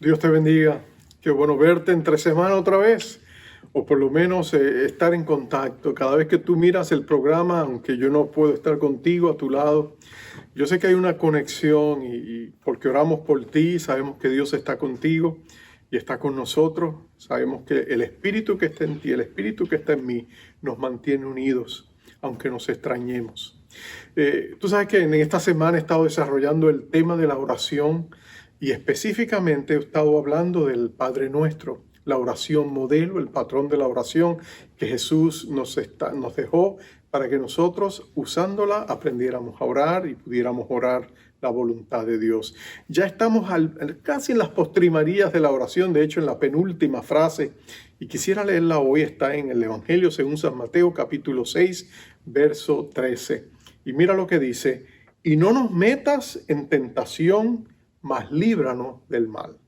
Dios te bendiga. Qué bueno verte entre semana otra vez, o por lo menos estar en contacto. Cada vez que tú miras el programa, aunque yo no puedo estar contigo a tu lado, yo sé que hay una conexión y porque oramos por ti, sabemos que Dios está contigo y está con nosotros. Sabemos que el Espíritu que está en ti, el Espíritu que está en mí, nos mantiene unidos, aunque nos extrañemos. Tú sabes que en esta semana he estado desarrollando el tema de la oración y específicamente he estado hablando del Padre Nuestro, la oración modelo, el patrón de la oración que Jesús nos dejó para que nosotros, usándola, aprendiéramos a orar y pudiéramos orar la voluntad de Dios. Ya estamos casi en las postrimerías de la oración, de hecho en la penúltima frase, y quisiera leerla hoy. Está en el Evangelio según San Mateo, capítulo 6, verso 13. Y mira lo que dice: y no nos metas en tentación, mas líbranos del mal.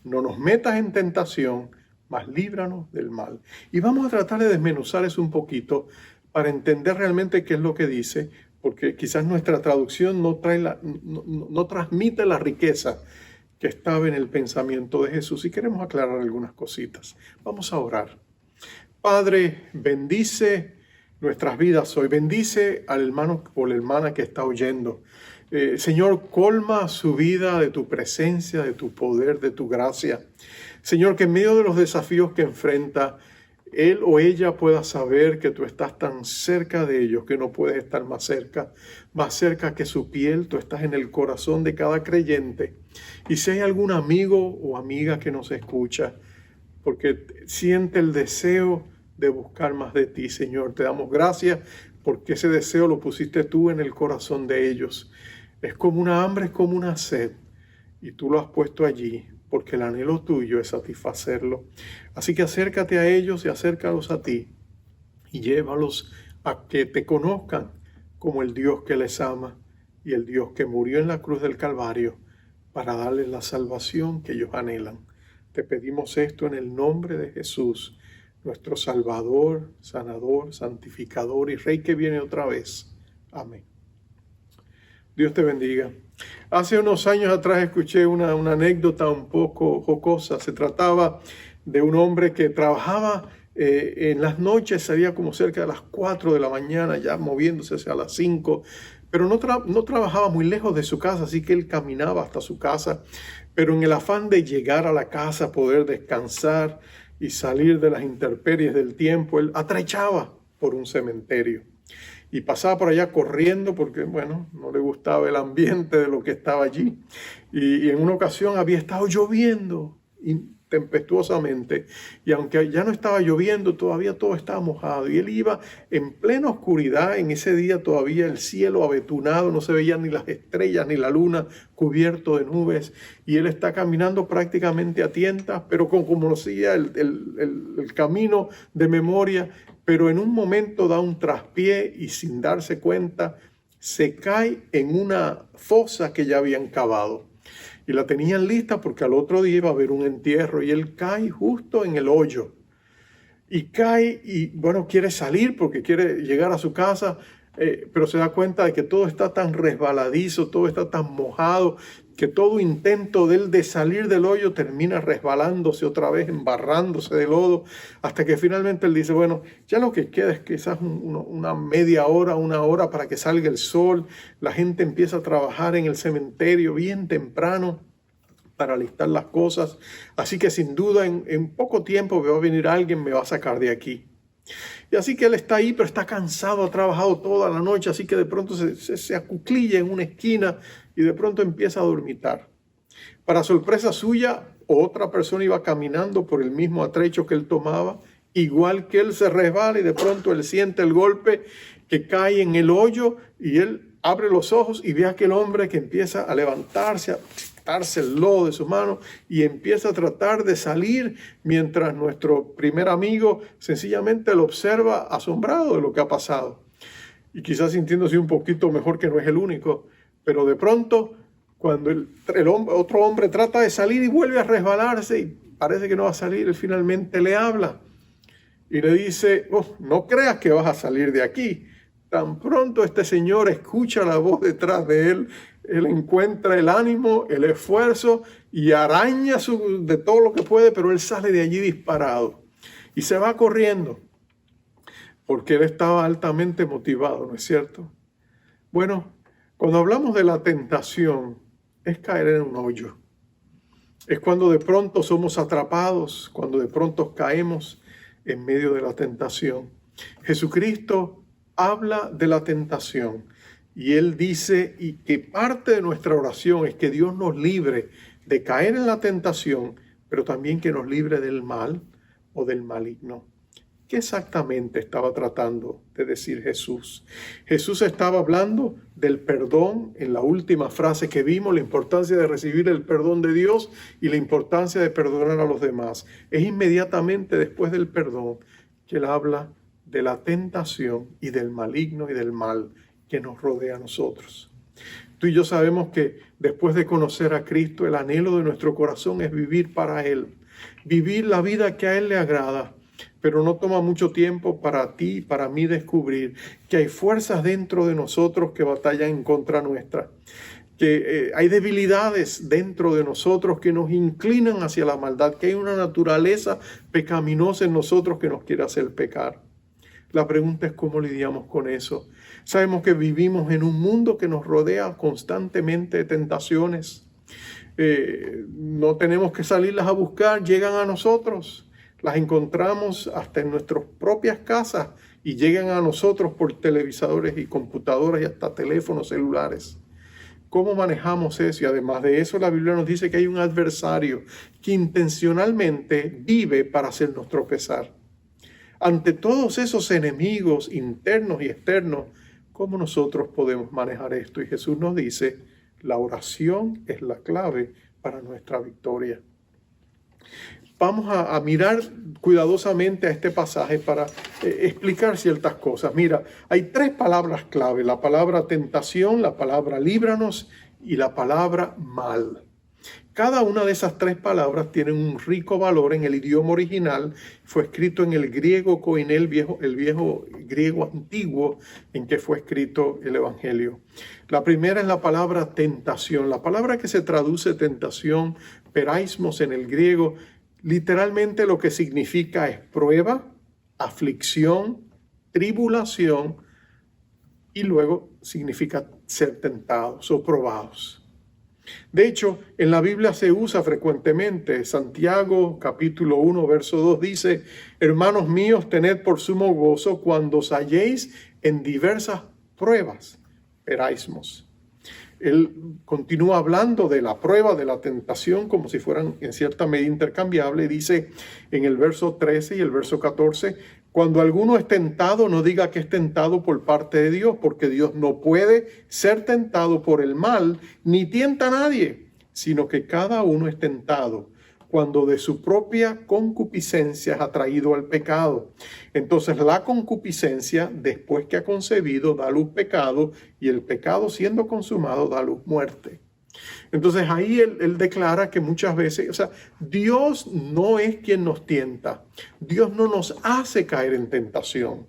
No nos metas en tentación, mas líbranos del mal. Y vamos a tratar de desmenuzar eso un poquito para entender realmente qué es lo que dice, porque quizás nuestra traducción no transmite la riqueza que estaba en el pensamiento de Jesús, y queremos aclarar algunas cositas. Vamos a orar. Padre, bendice nuestras vidas hoy. Bendice al hermano o la hermana que está oyendo. Señor, colma su vida de tu presencia, de tu poder, de tu gracia. Señor, que en medio de los desafíos que enfrenta, él o ella pueda saber que tú estás tan cerca de ellos, que no puedes estar más cerca que su piel. Tú estás en el corazón de cada creyente. Y si hay algún amigo o amiga que nos escucha, porque siente el deseo de buscar más de ti, Señor, te damos gracias porque ese deseo lo pusiste tú en el corazón de ellos. Es como una hambre, es como una sed, y tú lo has puesto allí porque el anhelo tuyo es satisfacerlo. Así que acércate a ellos y acércalos a ti y llévalos a que te conozcan como el Dios que les ama y el Dios que murió en la cruz del Calvario para darles la salvación que ellos anhelan. Te pedimos esto en el nombre de Jesús, nuestro Salvador, Sanador, Santificador y Rey que viene otra vez. Amén. Dios te bendiga. Hace unos años atrás escuché una anécdota un poco jocosa. Se trataba de un hombre que trabajaba en las noches, salía como cerca de las 4 de la mañana, ya moviéndose hacia las 5, pero no trabajaba muy lejos de su casa, así que él caminaba hasta su casa, pero en el afán de llegar a la casa, poder descansar y salir de las intemperies del tiempo, él atrechaba por un cementerio y pasaba por allá corriendo porque, bueno, no le gustaba el ambiente de lo que estaba allí. Y en una ocasión había estado lloviendo tempestuosamente, y aunque ya no estaba lloviendo, todavía todo estaba mojado, y él iba en plena oscuridad. En ese día todavía el cielo abetunado, no se veían ni las estrellas ni la luna, cubierto de nubes, y él está caminando prácticamente a tientas, pero como conocía el camino de memoria. Pero en un momento da un traspié y sin darse cuenta se cae en una fosa que ya habían cavado. Y la tenían lista porque al otro día iba a haber un entierro, y él cae justo en el hoyo. Y cae y, bueno, quiere salir porque quiere llegar a su casa, pero se da cuenta de que todo está tan resbaladizo, todo está tan mojado, que todo intento de él de salir del hoyo termina resbalándose otra vez, embarrándose de lodo, hasta que finalmente él dice, bueno, ya lo que queda es quizás una media hora, una hora para que salga el sol. La gente empieza a trabajar en el cementerio bien temprano para alistar las cosas, así que sin duda en poco tiempo me va a venir alguien, me va a sacar de aquí. Y así que él está ahí, pero está cansado, ha trabajado toda la noche, así que de pronto se acuclilla en una esquina y de pronto empieza a dormitar. Para sorpresa suya, otra persona iba caminando por el mismo atrecho que él tomaba, igual que él, se resbala y de pronto él siente el golpe, que cae en el hoyo, y él abre los ojos y ve a aquel hombre que empieza a levantarse, a quitarse el lodo de sus manos y empieza a tratar de salir, mientras nuestro primer amigo sencillamente lo observa asombrado de lo que ha pasado y quizás sintiéndose un poquito mejor, que no es el único. Pero de pronto, cuando otro hombre trata de salir y vuelve a resbalarse y parece que no va a salir, él finalmente le habla y le dice, no creas que vas a salir de aquí. Tan pronto este señor escucha la voz detrás de él, Él encuentra el ánimo, el esfuerzo y araña de todo lo que puede, pero él sale de allí disparado y se va corriendo porque él estaba altamente motivado, ¿no es cierto? Bueno, cuando hablamos de la tentación, es caer en un hoyo. Es cuando de pronto somos atrapados, cuando de pronto caemos en medio de la tentación. Jesucristo habla de la tentación y Él dice y que parte de nuestra oración es que Dios nos libre de caer en la tentación, pero también que nos libre del mal o del maligno. ¿Qué exactamente estaba tratando de decir Jesús? Jesús estaba hablando del perdón en la última frase que vimos, la importancia de recibir el perdón de Dios y la importancia de perdonar a los demás. Es inmediatamente después del perdón que él habla de la tentación y del maligno y del mal que nos rodea a nosotros. Tú y yo sabemos que después de conocer a Cristo, el anhelo de nuestro corazón es vivir para Él, vivir la vida que a Él le agrada. Pero no toma mucho tiempo para ti y para mí descubrir que hay fuerzas dentro de nosotros que batallan en contra nuestra, que hay debilidades dentro de nosotros que nos inclinan hacia la maldad, que hay una naturaleza pecaminosa en nosotros que nos quiere hacer pecar. La pregunta es cómo lidiamos con eso. Sabemos que vivimos en un mundo que nos rodea constantemente de tentaciones. No tenemos que salirlas a buscar, llegan a nosotros. Las encontramos hasta en nuestras propias casas y llegan a nosotros por televisores y computadoras y hasta teléfonos celulares. ¿Cómo manejamos eso? Y además de eso, la Biblia nos dice que hay un adversario que intencionalmente vive para hacernos tropezar. Ante todos esos enemigos internos y externos, ¿cómo nosotros podemos manejar esto? Y Jesús nos dice, la oración es la clave para nuestra victoria. Vamos a mirar cuidadosamente a este pasaje para explicar ciertas cosas. Mira, hay 3 palabras clave, la palabra tentación, la palabra líbranos y la palabra mal. Cada una de esas 3 palabras tienen un rico valor en el idioma original. Fue escrito en el griego koiné, el viejo griego antiguo en que fue escrito el Evangelio. La primera es la palabra tentación. La palabra que se traduce tentación, peiraismos en el griego, literalmente lo que significa es prueba, aflicción, tribulación y luego significa ser tentados o probados. De hecho, en la Biblia se usa frecuentemente. Santiago capítulo 1 verso 2 dice, hermanos míos, tened por sumo gozo cuando os halléis en diversas pruebas, peiraismos. Él continúa hablando de la prueba, de la tentación, como si fueran en cierta medida intercambiables. Dice en el verso 13 y el verso 14, cuando alguno es tentado, no diga que es tentado por parte de Dios, porque Dios no puede ser tentado por el mal, ni tienta a nadie, sino que cada uno es tentado cuando de su propia concupiscencia es atraído al pecado. Entonces la concupiscencia, después que ha concebido, da a luz pecado, y el pecado siendo consumado da a luz muerte. Entonces ahí él declara que muchas veces, Dios no es quien nos tienta. Dios no nos hace caer en tentación.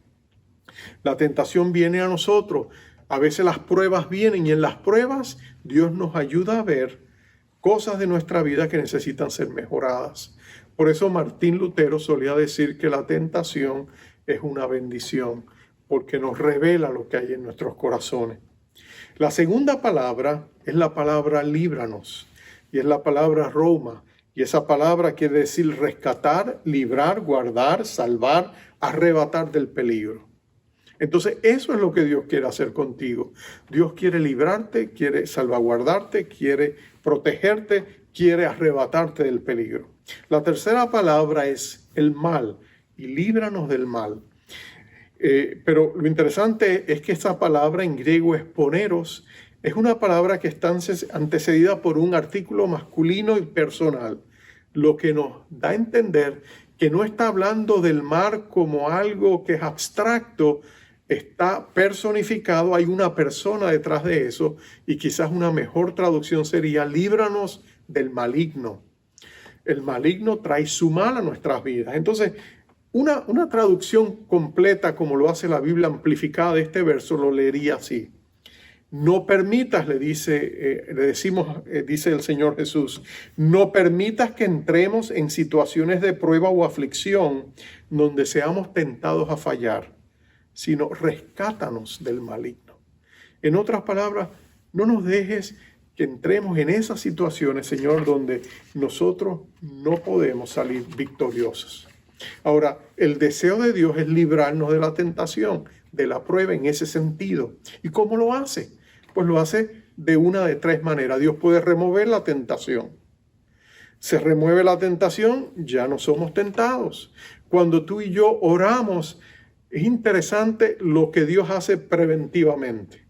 La tentación viene a nosotros. A veces las pruebas vienen y en las pruebas Dios nos ayuda a ver cosas de nuestra vida que necesitan ser mejoradas. Por eso Martín Lutero solía decir que la tentación es una bendición, porque nos revela lo que hay en nuestros corazones. La segunda palabra es la palabra líbranos, y es la palabra Roma, y esa palabra quiere decir rescatar, librar, guardar, salvar, arrebatar del peligro. Entonces eso es lo que Dios quiere hacer contigo. Dios quiere librarte, quiere salvaguardarte, quiere protegerte, quiere arrebatarte del peligro. La tercera palabra es el mal, y líbranos del mal. Pero lo interesante es que esta palabra en griego es poneros, es una palabra que está antecedida por un artículo masculino y personal, lo que nos da a entender que no está hablando del mal como algo que es abstracto, está personificado, hay una persona detrás de eso, y quizás una mejor traducción sería líbranos del maligno. El maligno trae su mal a nuestras vidas. Entonces, una traducción completa como lo hace la Biblia amplificada de este verso lo leería así. No permitas, dice el Señor Jesús, no permitas que entremos en situaciones de prueba o aflicción donde seamos tentados a fallar, sino rescátanos del maligno. En otras palabras, no nos dejes que entremos en esas situaciones, Señor, donde nosotros no podemos salir victoriosos. Ahora, el deseo de Dios es librarnos de la tentación, de la prueba en ese sentido. ¿Y cómo lo hace? Pues lo hace de una de tres maneras. Dios puede remover la tentación. Se remueve la tentación, ya no somos tentados. Cuando tú y yo oramos, es interesante lo que Dios hace preventivamente.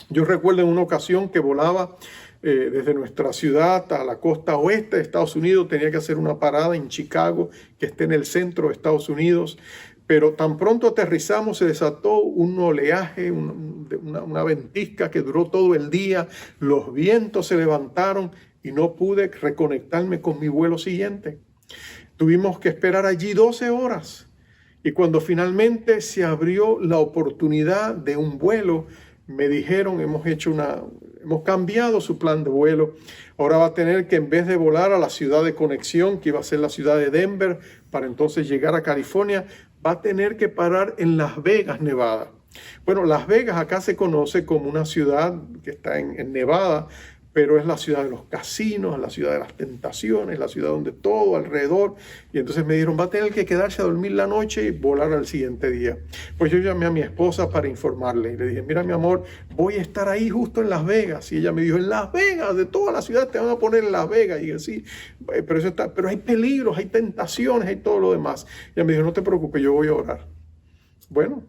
Yo recuerdo en una ocasión que volaba desde nuestra ciudad a la costa oeste de Estados Unidos. Tenía que hacer una parada en Chicago, que está en el centro de Estados Unidos. Pero tan pronto aterrizamos se desató un oleaje, una ventisca que duró todo el día. Los vientos se levantaron y no pude reconectarme con mi vuelo siguiente. Tuvimos que esperar allí 12 horas. Y cuando finalmente se abrió la oportunidad de un vuelo, me dijeron, hemos cambiado su plan de vuelo. Ahora va a tener que, en vez de volar a la ciudad de conexión, que iba a ser la ciudad de Denver, para entonces llegar a California, va a tener que parar en Las Vegas, Nevada. Bueno, Las Vegas acá se conoce como una ciudad que está en Nevada, pero es la ciudad de los casinos, la ciudad de las tentaciones, la ciudad donde todo alrededor. Y entonces me dijeron, va a tener que quedarse a dormir la noche y volar al siguiente día. Pues yo llamé a mi esposa para informarle y le dije, mira mi amor, voy a estar ahí justo en Las Vegas. Y ella me dijo, en Las Vegas, de toda la ciudad te van a poner en Las Vegas. Y yo, sí, pero hay peligros, hay tentaciones, hay todo lo demás. Y ella me dijo, no te preocupes, yo voy a orar. Bueno,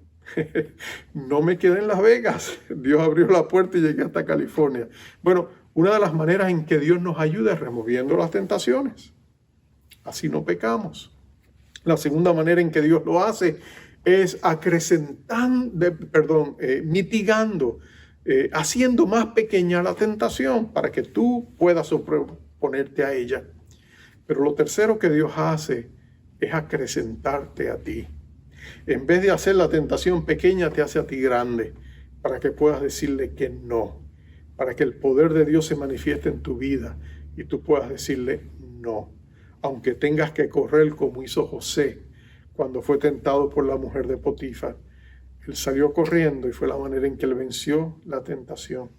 no me quedé en Las Vegas. Dios abrió la puerta y llegué hasta California. Bueno, una de las maneras en que Dios nos ayuda es removiendo las tentaciones. Así no pecamos. La segunda manera en que Dios lo hace es mitigando, haciendo más pequeña la tentación para que tú puedas sobreponerte a ella. Pero lo tercero que Dios hace es acrecentarte a ti. En vez de hacer la tentación pequeña, te hace a ti grande para que puedas decirle que no. Para que el poder de Dios se manifieste en tu vida y tú puedas decirle no. Aunque tengas que correr como hizo José cuando fue tentado por la mujer de Potifar. Él salió corriendo y fue la manera en que él venció la tentación.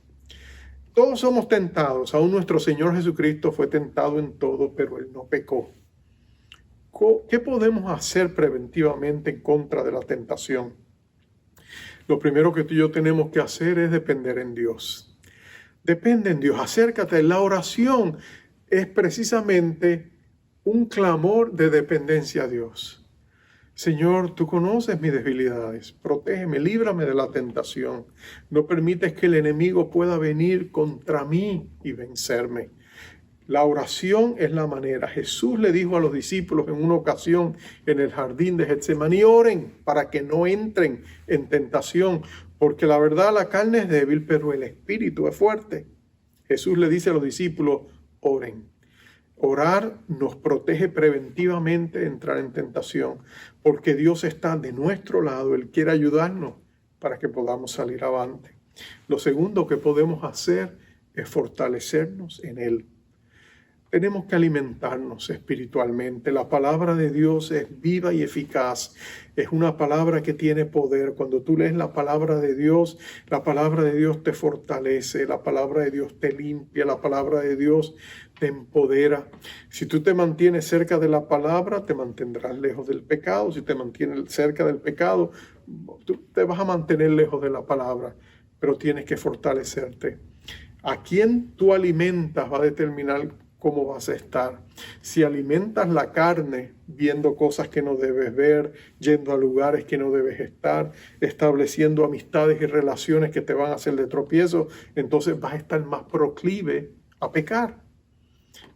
Todos somos tentados. Aún nuestro Señor Jesucristo fue tentado en todo, pero él no pecó. ¿Qué podemos hacer preventivamente en contra de la tentación? Lo primero que tú y yo tenemos que hacer es depender en Dios. Depende en Dios, acércate. La oración es precisamente un clamor de dependencia a Dios. Señor, tú conoces mis debilidades, protégeme, líbrame de la tentación. No permites que el enemigo pueda venir contra mí y vencerme. La oración es la manera. Jesús le dijo a los discípulos en una ocasión en el jardín de Getsemaní, oren para que no entren en tentación. Porque la verdad, la carne es débil, pero el espíritu es fuerte. Jesús le dice a los discípulos, oren. Orar nos protege preventivamente de entrar en tentación, porque Dios está de nuestro lado. Él quiere ayudarnos para que podamos salir avante. Lo segundo que podemos hacer es fortalecernos en Él. Tenemos que alimentarnos espiritualmente. La palabra de Dios es viva y eficaz. Es una palabra que tiene poder. Cuando tú lees la palabra de Dios te fortalece. La palabra de Dios te limpia. La palabra de Dios te empodera. Si tú te mantienes cerca de la palabra, te mantendrás lejos del pecado. Si te mantienes cerca del pecado, tú te vas a mantener lejos de la palabra. Pero tienes que fortalecerte. A quién tú alimentas va a determinar cómo vas a estar. Si alimentas la carne viendo cosas que no debes ver, yendo a lugares que no debes estar, estableciendo amistades y relaciones que te van a hacer de tropiezo, entonces vas a estar más proclive a pecar.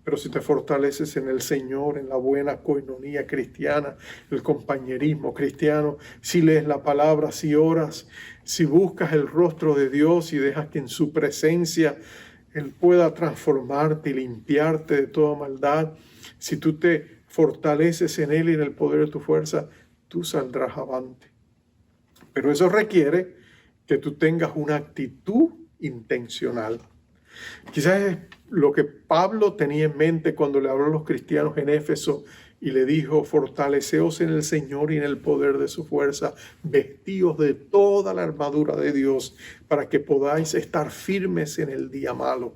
Pero si te fortaleces en el Señor, en la buena coinonía cristiana, el compañerismo cristiano, si lees la palabra, si oras, si buscas el rostro de Dios y dejas que en su presencia Él pueda transformarte y limpiarte de toda maldad. Si tú te fortaleces en Él y en el poder de tu fuerza, tú saldrás avante. Pero eso requiere que tú tengas una actitud intencional. Quizás es lo que Pablo tenía en mente cuando le habló a los cristianos en Éfeso y le dijo: fortaleceos en el Señor y en el poder de su fuerza, vestíos de toda la armadura de Dios para que podáis estar firmes en el día malo.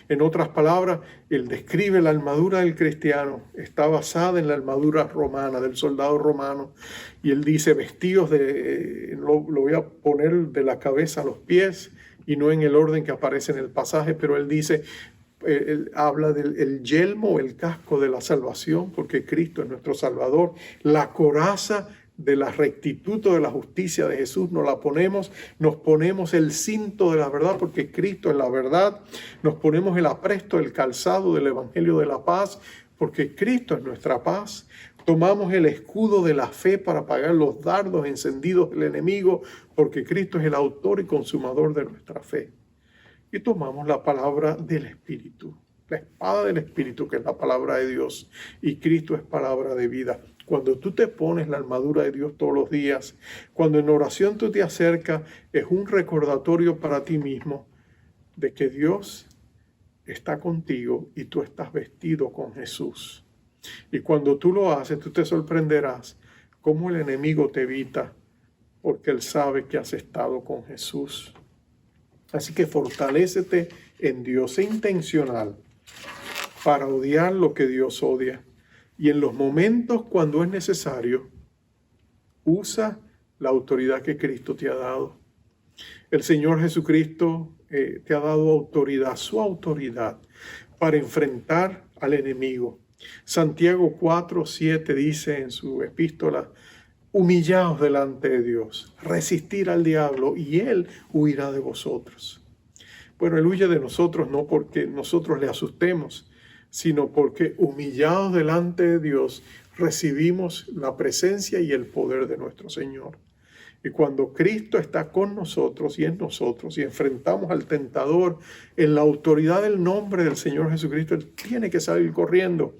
En otras palabras, él describe la armadura del cristiano, está basada en la armadura romana, del soldado romano, y él dice: vestíos lo voy a poner de la cabeza a los pies, y no en el orden que aparece en el pasaje, pero él dice, él habla del yelmo, el casco de la salvación, porque Cristo es nuestro Salvador, la coraza de la rectitud o de la justicia de Jesús, nos ponemos el cinto de la verdad, porque Cristo es la verdad, nos ponemos el apresto, el calzado del Evangelio de la paz, porque Cristo es nuestra paz. Tomamos el escudo de la fe para apagar los dardos encendidos del enemigo, porque Cristo es el autor y consumador de nuestra fe. Y tomamos la palabra del Espíritu, la espada del Espíritu, que es la palabra de Dios, y Cristo es palabra de vida. Cuando tú te pones la armadura de Dios todos los días, cuando en oración tú te acercas, es un recordatorio para ti mismo de que Dios está contigo y tú estás vestido con Jesús. Y cuando tú lo haces, tú te sorprenderás cómo el enemigo te evita, porque él sabe que has estado con Jesús. Así que fortalécete en Dios, sé intencional para odiar lo que Dios odia. Y en los momentos cuando es necesario, usa la autoridad que Cristo te ha dado. El Señor Jesucristo te ha dado autoridad, su autoridad, para enfrentar al enemigo. Santiago 4:7 dice en su epístola: humillaos delante de Dios, resistir al diablo y él huirá de vosotros. Bueno, él huye de nosotros no porque nosotros le asustemos, sino porque humillados delante de Dios recibimos la presencia y el poder de nuestro Señor. Y cuando Cristo está con nosotros y en nosotros y enfrentamos al tentador en la autoridad del nombre del Señor Jesucristo, él tiene que salir corriendo,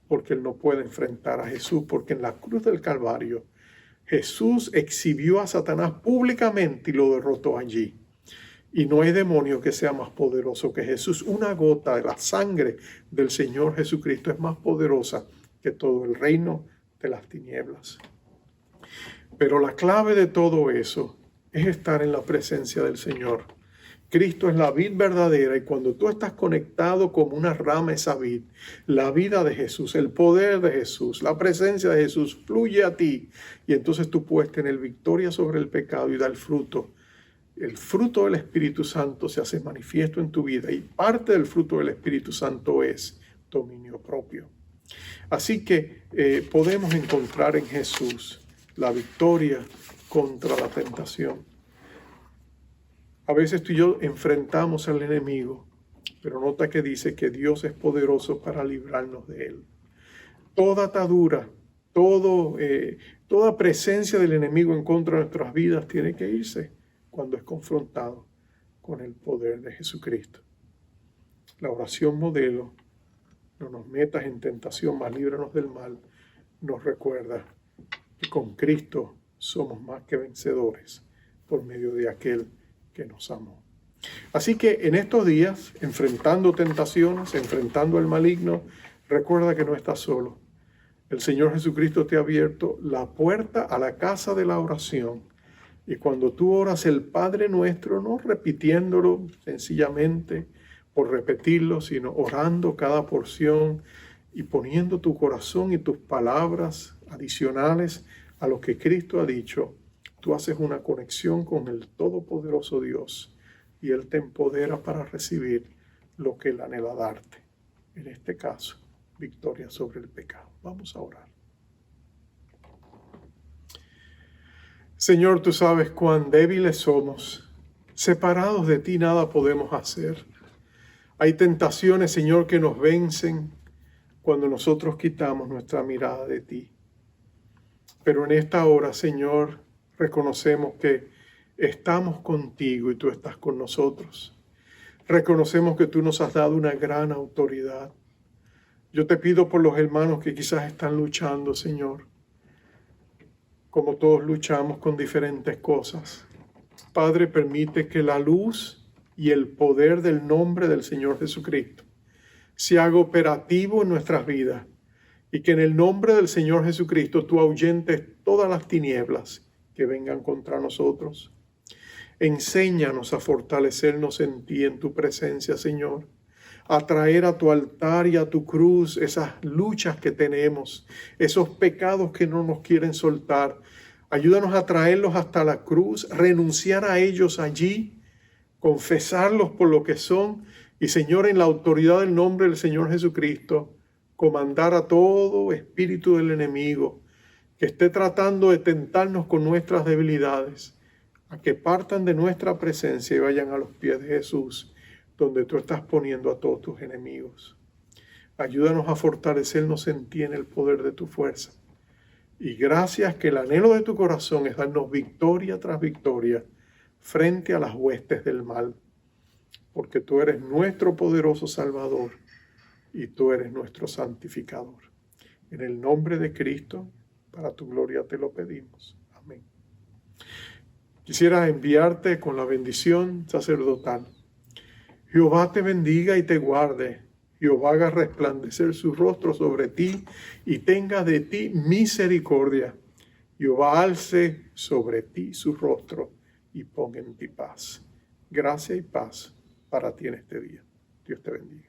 porque él no puede enfrentar a Jesús, porque en la cruz del Calvario Jesús exhibió a Satanás públicamente y lo derrotó allí. Y no hay demonio que sea más poderoso que Jesús. Una gota de la sangre del Señor Jesucristo es más poderosa que todo el reino de las tinieblas. Pero la clave de todo eso es estar en la presencia del Señor. Cristo es la vid verdadera, y cuando tú estás conectado como una rama a esa vid, la vida de Jesús, el poder de Jesús, la presencia de Jesús fluye a ti, y entonces tú puedes tener victoria sobre el pecado y dar fruto. El fruto del Espíritu Santo se hace manifiesto en tu vida, y parte del fruto del Espíritu Santo es dominio propio. Así que podemos encontrar en Jesús la victoria contra la tentación. A veces tú y yo enfrentamos al enemigo, pero nota que dice que Dios es poderoso para librarnos de él. Toda atadura, toda presencia del enemigo en contra de nuestras vidas tiene que irse cuando es confrontado con el poder de Jesucristo. La oración modelo: no nos metas en tentación, mas líbranos del mal, nos recuerda que con Cristo somos más que vencedores por medio de aquel que nos amó. Así que en estos días, enfrentando tentaciones, enfrentando al maligno, recuerda que no estás solo. El Señor Jesucristo te ha abierto la puerta a la casa de la oración. Y cuando tú oras el Padre Nuestro, no repitiéndolo sencillamente por repetirlo, sino orando cada porción y poniendo tu corazón y tus palabras adicionales a lo que Cristo ha dicho, tú haces una conexión con el Todopoderoso Dios y Él te empodera para recibir lo que Él anhela darte. En este caso, victoria sobre el pecado. Vamos a orar. Señor, tú sabes cuán débiles somos. Separados de ti nada podemos hacer. Hay tentaciones, Señor, que nos vencen cuando nosotros quitamos nuestra mirada de ti. Pero en esta hora, Señor, reconocemos que estamos contigo y tú estás con nosotros. Reconocemos que tú nos has dado una gran autoridad. Yo te pido por los hermanos que quizás están luchando, Señor, como todos luchamos con diferentes cosas. Padre, permite que la luz y el poder del nombre del Señor Jesucristo se haga operativo en nuestras vidas y que en el nombre del Señor Jesucristo tú ahuyentes todas las tinieblas que vengan contra nosotros. Enséñanos a fortalecernos en ti, en tu presencia, Señor, a traer a tu altar y a tu cruz esas luchas que tenemos, esos pecados que no nos quieren soltar. Ayúdanos a traerlos hasta la cruz, renunciar a ellos allí, confesarlos por lo que son y, Señor, en la autoridad del nombre del Señor Jesucristo, comandar a todo espíritu del enemigo que esté tratando de tentarnos con nuestras debilidades, a que partan de nuestra presencia y vayan a los pies de Jesús, donde tú estás poniendo a todos tus enemigos. Ayúdanos a fortalecernos en ti, en el poder de tu fuerza. Y gracias que el anhelo de tu corazón es darnos victoria tras victoria frente a las huestes del mal, porque tú eres nuestro poderoso Salvador y tú eres nuestro santificador. En el nombre de Cristo, para tu gloria te lo pedimos. Amén. Quisiera enviarte con la bendición sacerdotal. Jehová te bendiga y te guarde. Jehová haga resplandecer su rostro sobre ti y tenga de ti misericordia. Jehová alce sobre ti su rostro y ponga en ti paz. Gracia y paz para ti en este día. Dios te bendiga.